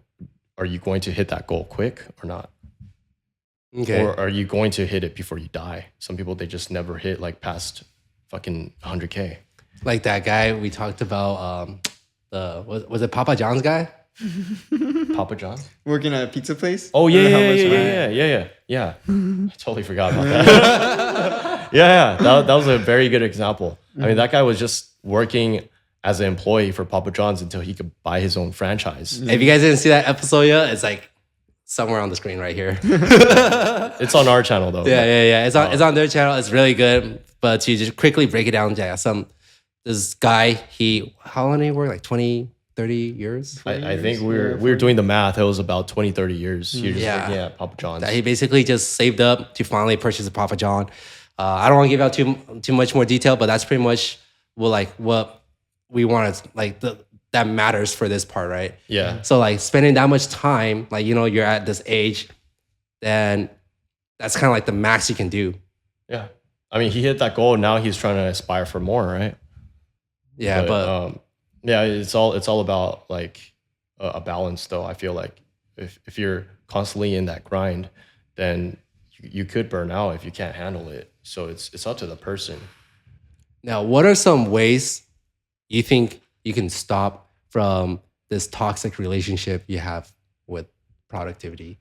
are you going to hit that goal quick or not? Okay. Or are you going to hit it before you die? Some people, they just never hit like past fucking 100K. Like that guy we talked about, was it Papa John's guy? Papa John? Working at a pizza place? Oh, yeah. I totally forgot about that. That was a very good example. I mean, that guy was just working as an employee for Papa John's until he could buy his own franchise. If you guys didn't see that episode yet, it's like somewhere on the screen right here. It's on our channel though. Yeah. It's on their channel. It's really good. But to just quickly break it down, this guy, how long did he work? Like 20, 30 years? I think we were doing the math. It was about 20, 30 years. You're just working at Papa John's. That he basically just saved up to finally purchase a Papa John. I don't want to give out too much more detail, but that's pretty much what we want to that matters for this part, right? Yeah. So like spending that much time, like, you know, you're at this age, then that's kind of like the max you can do. Yeah. I mean, he hit that goal. Now he's trying to aspire for more, right? Yeah, but yeah, it's all about like a balance though. I feel like if you're constantly in that grind, then you could burn out if you can't handle it. So it's up to the person. Now, what are some ways you think you can stop from this toxic relationship you have with productivity?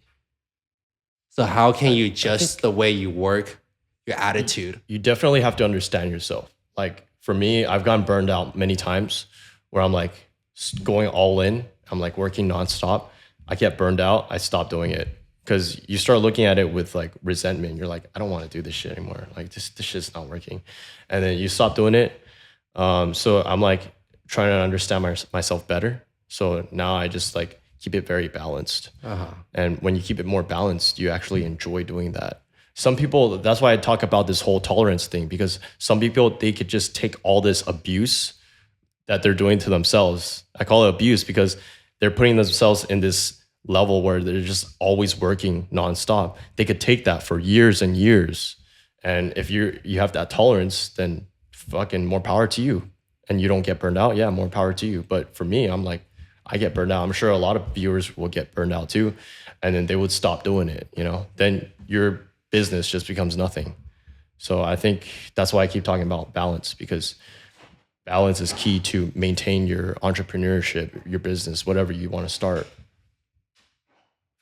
So how can you adjust the way you work, your attitude? You definitely have to understand yourself. Like for me, I've gotten burned out many times where I'm like going all in. I'm like working nonstop. I get burned out. I stop doing it because you start looking at it with like resentment. You're like, I don't want to do this shit anymore. Like this shit's not working. And then you stop doing it. So I'm like trying to understand myself better. So now I just like keep it very balanced. And when you keep it more balanced, you actually enjoy doing that. Some people, that's why I talk about this whole tolerance thing, because some people, they could just take all this abuse that they're doing to themselves. I call it abuse because they're putting themselves in this level where they're just always working nonstop. They could take that for years and years. And if you have that tolerance, then fucking more power to you. And you don't get burned out, yeah, more power to you. But for me, I'm like, I get burned out. I'm sure a lot of viewers will get burned out too. And then they would stop doing it, you know? Then your business just becomes nothing. So I think that's why I keep talking about balance, because balance is key to maintain your entrepreneurship, your business, whatever you want to start.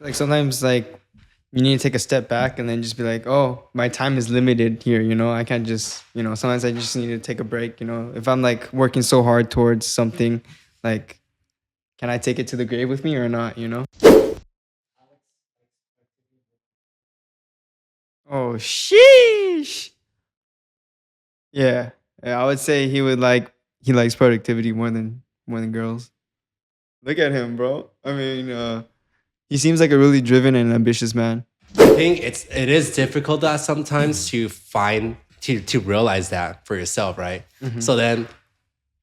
Like sometimes like you need to take a step back and then just be like, oh, my time is limited here, you know? I can't just, you know, sometimes I just need to take a break, you know? If I'm like working so hard towards something, like, can I take it to the grave with me or not, you know? Oh, sheesh. Yeah. I would say he likes productivity more than girls. Look at him, bro. I mean, he seems like a really driven and ambitious man. I think it is difficult that sometimes to find to realize that for yourself, right? So then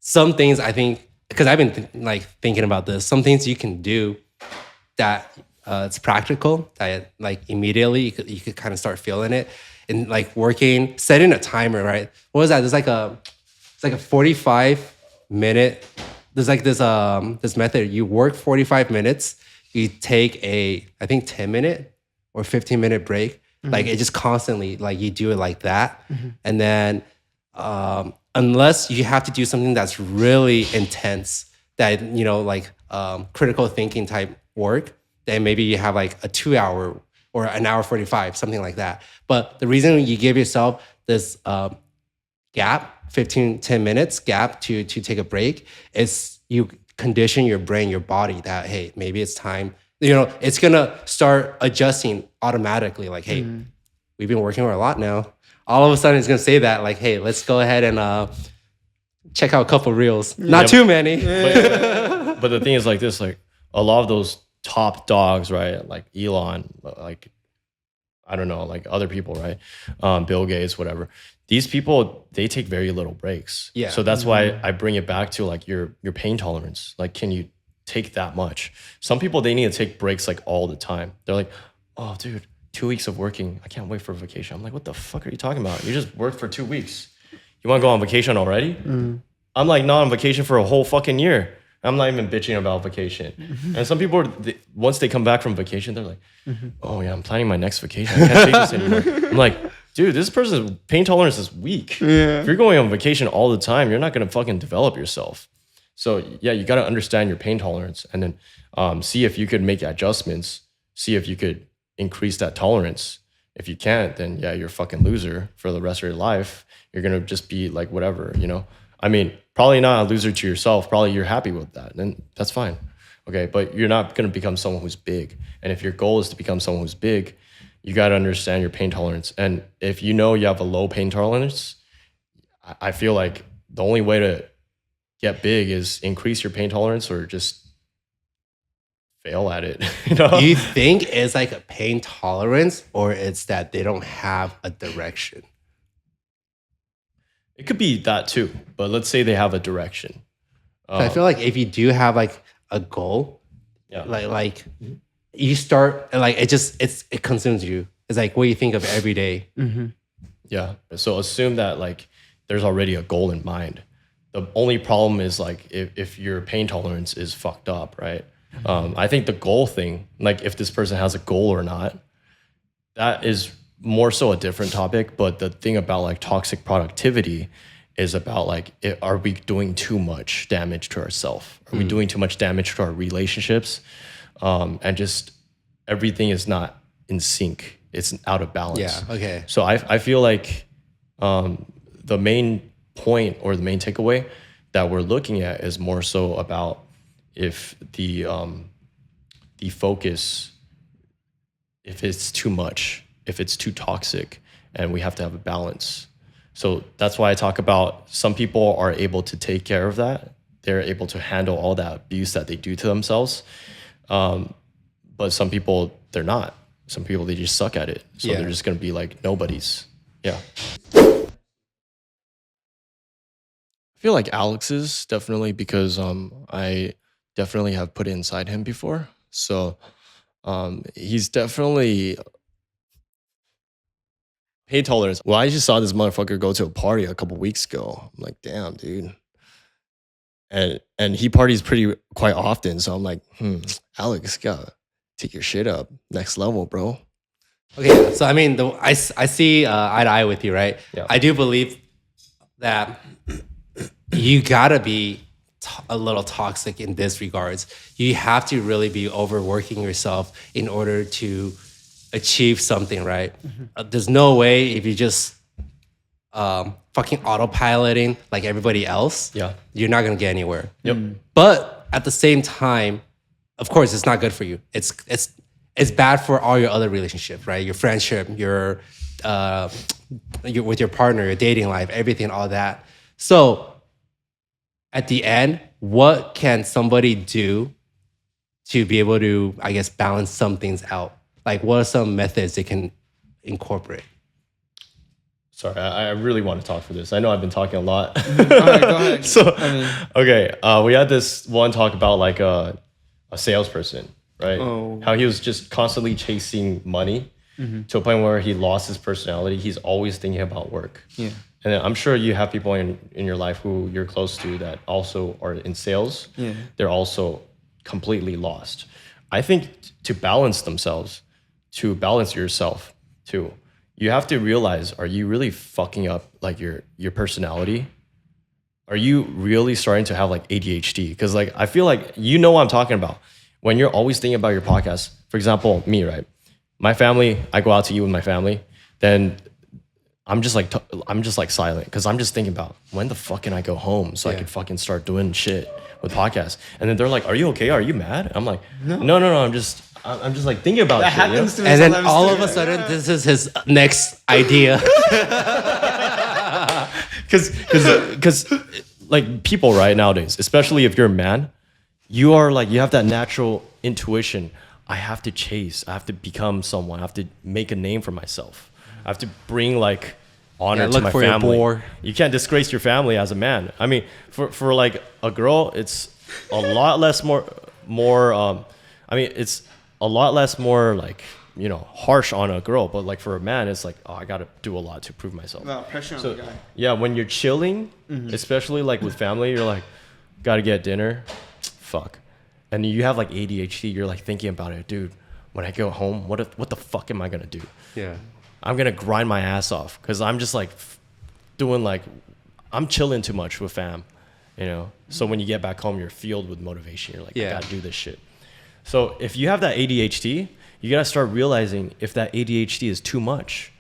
some things I think, because I've been thinking about this, some things you can do that it's practical, that like immediately you could kind of start feeling it, and like setting a timer, right? What was that? It's like a 45-minute. There's like this method. You work 45 minutes. You take I think 10-minute or 15-minute break. Like it just constantly, like you do it like that. And then unless you have to do something that's really intense, that, you know, like critical thinking type work, then maybe you have like a 2 hour or an hour 45, something like that. But the reason you give yourself this gap, 10 minutes gap to take a break, is you condition your brain, your body that, hey, maybe it's time. You know, it's gonna start adjusting automatically. Like, hey, we've been working a lot now. All of a sudden, it's gonna say that, like, hey, let's go ahead and check out a couple reels. Not too many. But the thing is like this, like a lot of those top dogs, right? Like Elon, like, I don't know, like other people, right? Bill Gates, whatever. These people, they take very little breaks. Yeah. So that's why I bring it back to like your pain tolerance. Like, can you take that much? Some people, they need to take breaks like all the time. They're like, oh, dude, 2 weeks of working. I can't wait for vacation. I'm like, what the fuck are you talking about? You just worked for 2 weeks. You want to go on vacation already? I'm like not on vacation for a whole fucking year. I'm not even bitching about vacation. And some people, once they come back from vacation, they're like, oh yeah, I'm planning my next vacation. I can't take this anymore. I'm like, dude, this person's pain tolerance is weak. Yeah. If you're going on vacation all the time, you're not going to fucking develop yourself. So yeah, you got to understand your pain tolerance, and then see if you could make adjustments. See if you could increase that tolerance. If you can't, then yeah, you're a fucking loser for the rest of your life. You're going to just be like whatever, you know? I mean, probably not a loser to yourself. Probably you're happy with that. Then that's fine. Okay, but you're not going to become someone who's big. And if your goal is to become someone who's big, you got to understand your pain tolerance. And if you know you have a low pain tolerance, I feel like the only way to get big is increase your pain tolerance or just fail at it. Do you think it's like a pain tolerance, or it's that they don't have a direction? It could be that too, but let's say they have a direction. I feel like if you do have like a goal, like you start like it consumes you. It's like what you think of every day. Yeah. So assume that like there's already a goal in mind. The only problem is like if your pain tolerance is fucked up, right? I think the goal thing, like if this person has a goal or not, that is more so a different topic. But the thing about like toxic productivity is about like, are we doing too much damage to ourselves? Are we doing too much damage to our relationships? And just everything is not in sync. It's out of balance. Yeah, okay. So I feel like the main point or the main takeaway that we're looking at is more so about if the focus, if it's too much, if it's too toxic, and we have to have a balance. So that's why I talk about some people are able to take care of that. They're able to handle all that abuse that they do to themselves. But some people, they're not. Some people, they just suck at it. So they're just going to be like nobodies. Yeah. I feel like Alex's definitely because I definitely have put it inside him before. So he's definitely pain tolerance. Well, I just saw this motherfucker go to a party a couple weeks ago. I'm like, damn, dude. And he parties quite often. So I'm like, Alex, gotta take your shit up next level, bro. Okay, so I mean, I see eye to eye with you, right? Yeah. I do believe that you gotta be a little toxic in this regards. You have to really be overworking yourself in order to achieve something, right? There's no way if you just fucking autopiloting like everybody else, you're not gonna get anywhere. Yep. But at the same time, of course, it's not good for you. It's bad for all your other relationships, right? Your friendship, your with your partner, your dating life, everything, all that. So at the end, what can somebody do to be able to, I guess, balance some things out? Like, what are some methods they can incorporate? Sorry, I really want to talk for this. I know I've been talking a lot. All right, go ahead. Okay, we had this one talk about like a salesperson, right? Oh. How he was just constantly chasing money to a point where he lost his personality. He's always thinking about work. Yeah. And then I'm sure you have people in your life who you're close to that also are in sales. Yeah. They're also completely lost. I think to balance themselves, to balance yourself too, you have to realize, are you really fucking up like your personality? Are you really starting to have like ADHD? Because like I feel like you know what I'm talking about. When you're always thinking about your podcast, for example, me, right? My family, I go out to eat with my family, then I'm just like silent because I'm just thinking about when the fuck can I go home so I can fucking start doing shit with podcasts. And then they're like, "Are you okay? Are you mad?" I'm like, "No. I'm just like thinking about That shit." happens to me. And then sometimes all too. of a sudden, this is his next idea. Because like people right nowadays, especially if you're a man, you have that natural intuition. I have to chase. I have to become someone. I have to make a name for myself. I have to bring like honor to my for your family. boar. You can't disgrace your family as a man. I mean, for like a girl, it's a lot less it's a lot less more like, harsh on a girl. But like for a man, it's like, I got to do a lot to prove myself. Wow, pressure on the guy. Yeah, when you're chilling, especially like with family, you're like, got to get dinner. Fuck. And you have like ADHD, you're like thinking about it, dude. When I go home, what the fuck am I gonna do? Yeah. I'm gonna grind my ass off because I'm just like doing like I'm chilling too much with fam, So when you get back home, you're filled with motivation. You're like, I gotta do this shit. So if you have that ADHD, you gotta start realizing if that ADHD is too much.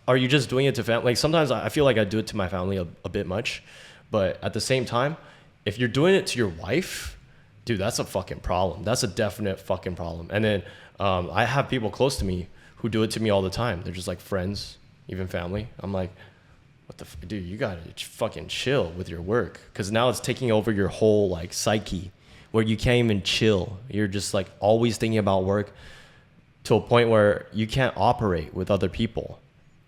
Are you just doing it to family? Like sometimes I feel like I do it to my family a bit much, but at the same time, if you're doing it to your wife, dude, that's a fucking problem. That's a definite fucking problem. And then I have people close to me who do it to me all the time. They're just like friends, even family. I'm like, what the dude, you gotta fucking chill with your work, because now it's taking over your whole like psyche, where you can't even chill. You're just like always thinking about work to a point where you can't operate with other people.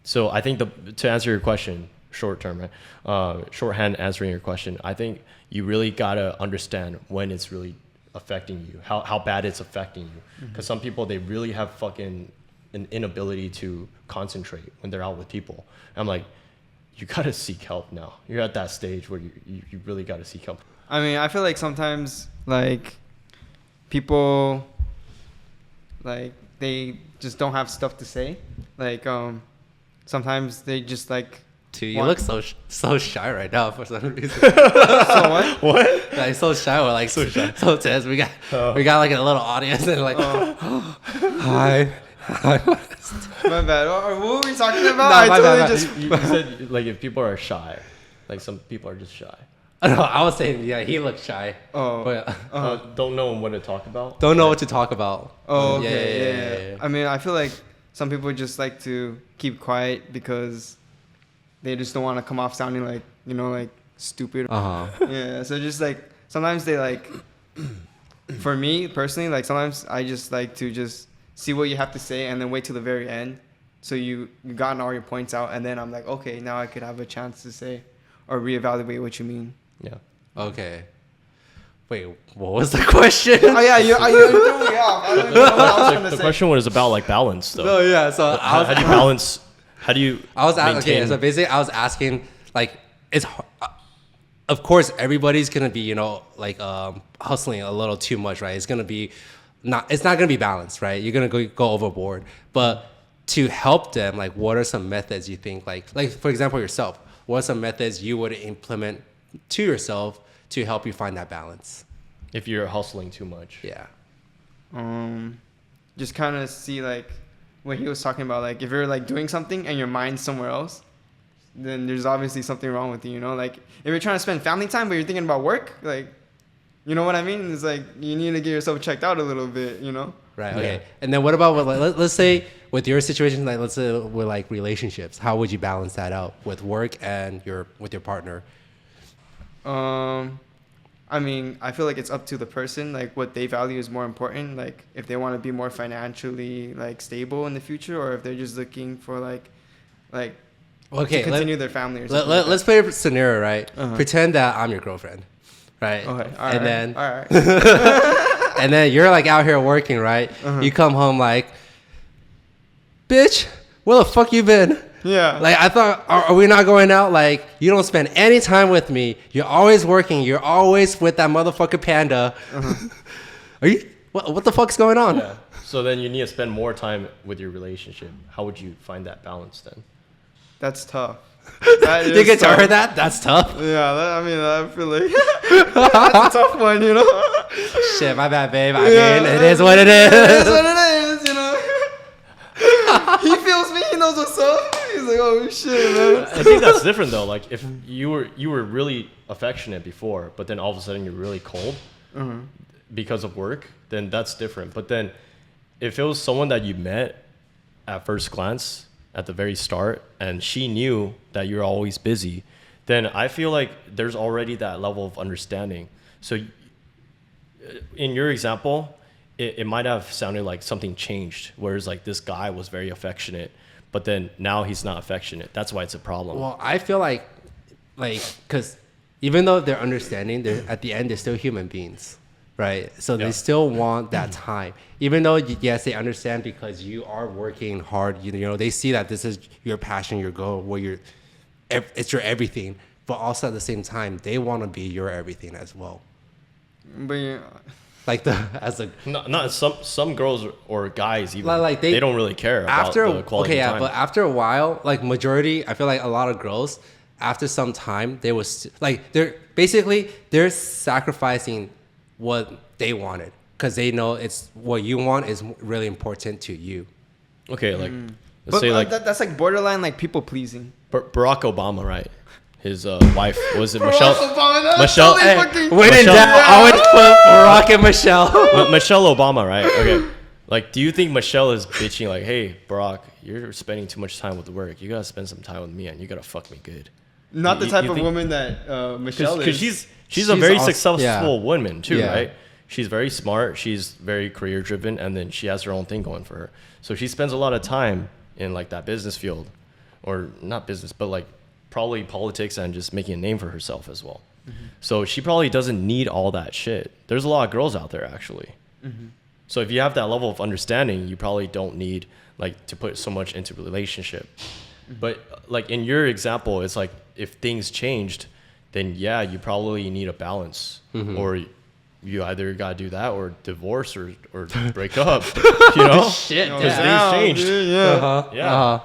So I think to answer your question, shorthand answering your question, I think you really gotta understand when it's really affecting you, how bad it's affecting you. Because some people, they really have fucking an inability to concentrate when they're out with people. I'm like, you gotta seek help now. You're at that stage where you really gotta seek help. I mean, I feel like sometimes like people like they just don't have stuff to say. Like sometimes they just like. Dude, you look so shy right now for some reason. So what? What? Like so shy. We're like so tense. We got like a little audience and like, hi. My bad. What were we talking about? Nah, I my totally bad. just. You said like if people are shy, like some people are just shy. No, I was saying yeah, he looked shy. Oh. But Don't know what to talk about. don't know what to talk about. Oh, okay. Yeah. I mean, I feel like some people just like to keep quiet because they just don't want to come off sounding like, you know, like stupid. Yeah. So just like sometimes they like, for me personally, like sometimes I just like to just see what you have to say and then wait till the very end. So you gotten all your points out, and then I'm like, okay, now I could have a chance to say or reevaluate what you mean. Yeah. Okay. Wait, what was the question? Oh yeah, you threw me off. I don't even know what I was trying to The say. question was about like balance, though. No, yeah. So How do you balance? How do you? I was asking. maintain- Okay, so basically, I was asking, like, of course, everybody's gonna be, you know, like, hustling a little too much, right? It's gonna be it's not gonna be balanced, right? You're gonna go overboard. But to help them, like, what are some methods you think, like for example, yourself? What are some methods you would implement to yourself to help you find that balance? If you're hustling too much. Yeah. Just kind of see like what he was talking about. Like if you're like doing something and your mind's somewhere else, then there's obviously something wrong with you, you know? Like if you're trying to spend family time but you're thinking about work, like, you know what I mean? It's like you need to get yourself checked out a little bit, you know? Right. Okay. Yeah. And then what about let's say with your situation, like let's say with like relationships, how would you balance that out with work and with your partner? I mean, I feel like it's up to the person, like what they value is more important. Like if they want to be more financially like stable in the future, or if they're just looking for like okay, to continue their family or something. Let's play a scenario, right? Pretend that I'm your girlfriend, right? Okay. Then all right. and then you're like out here working, right? You come home like, bitch, where the fuck you been? Yeah. Like I thought, are we not going out? Like you don't spend any time with me. You're always working. You're always with that motherfucker panda. Are you? What the fuck's going on? Yeah. So then you need to spend more time with your relationship. How would you find that balance then? That's tough. That You is get to tough. her that? That's tough. Yeah, I feel like that's a tough one, you know? Shit, my bad, babe. I mean, it is what it is. It is what it is, you know? He feels me. He knows what's up. He's like, oh, shit, man. I think that's different, though. Like, if you were really affectionate before, but then all of a sudden you're really cold because of work, then that's different. But then if it was someone that you met at first glance, at the very start, and she knew that you're always busy, then I feel like there's already that level of understanding. So in your example, it might have sounded like something changed, whereas like this guy was very affectionate, but then now he's not affectionate. That's why it's a problem. Well, I feel like, because even though they're understanding, at the end, they're still human beings, right? So they still want that time. Even though, yes, they understand because you are working hard, you know, they see that this is your passion, your goal, where it's your everything. But also at the same time, they want to be your everything as well. But yeah. Like not some girls or guys even like they don't really care about the quality of time. But after a while, like majority, I feel like a lot of girls, after some time, they was like they're sacrificing what they wanted because they know it's what you want is really important to you. Okay, like let's But say like that's like borderline like people pleasing. Barack Obama, right? his wife. What was it Michelle? Obama, that's Michelle. totally Hey, fucking- When in Michelle- doubt, I would put Barack and Michelle. Michelle Obama, right? Okay. Like, do you think Michelle is bitching like, "Hey, Barack, you're spending too much time with work. You gotta spend some time with me, and you gotta fuck me good." Not the You- type you of think- woman that Michelle is. Because she's She's a very also- successful yeah. woman too, Yeah. right? She's very smart. She's very career driven, and then she has her own thing going for her. So she spends a lot of time in like that business field, or not business, but like probably politics and just making a name for herself as well. So she probably doesn't need all that shit. There's a lot of girls out there actually. So if you have that level of understanding, you probably don't need like to put so much into a relationship. But like in your example, it's like if things changed, then yeah, you probably need a balance, or you either gotta do that or divorce or break up. You know, Shit, because Damn, things changed. dude, yeah. Uh-huh. Yeah. Uh-huh.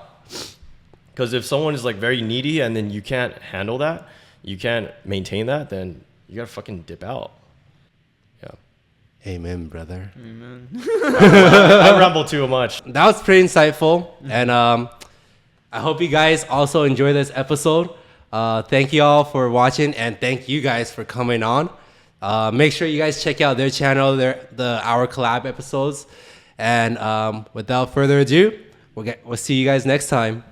Because if someone is like very needy and then you can't handle that, you can't maintain that, then you gotta fucking dip out. Yeah. Amen, brother. I ramble too much. That was pretty insightful, and I hope you guys also enjoy this episode. Thank you all for watching, and thank you guys for coming on. Make sure you guys check out their channel, our collab episodes, and without further ado, we'll see you guys next time.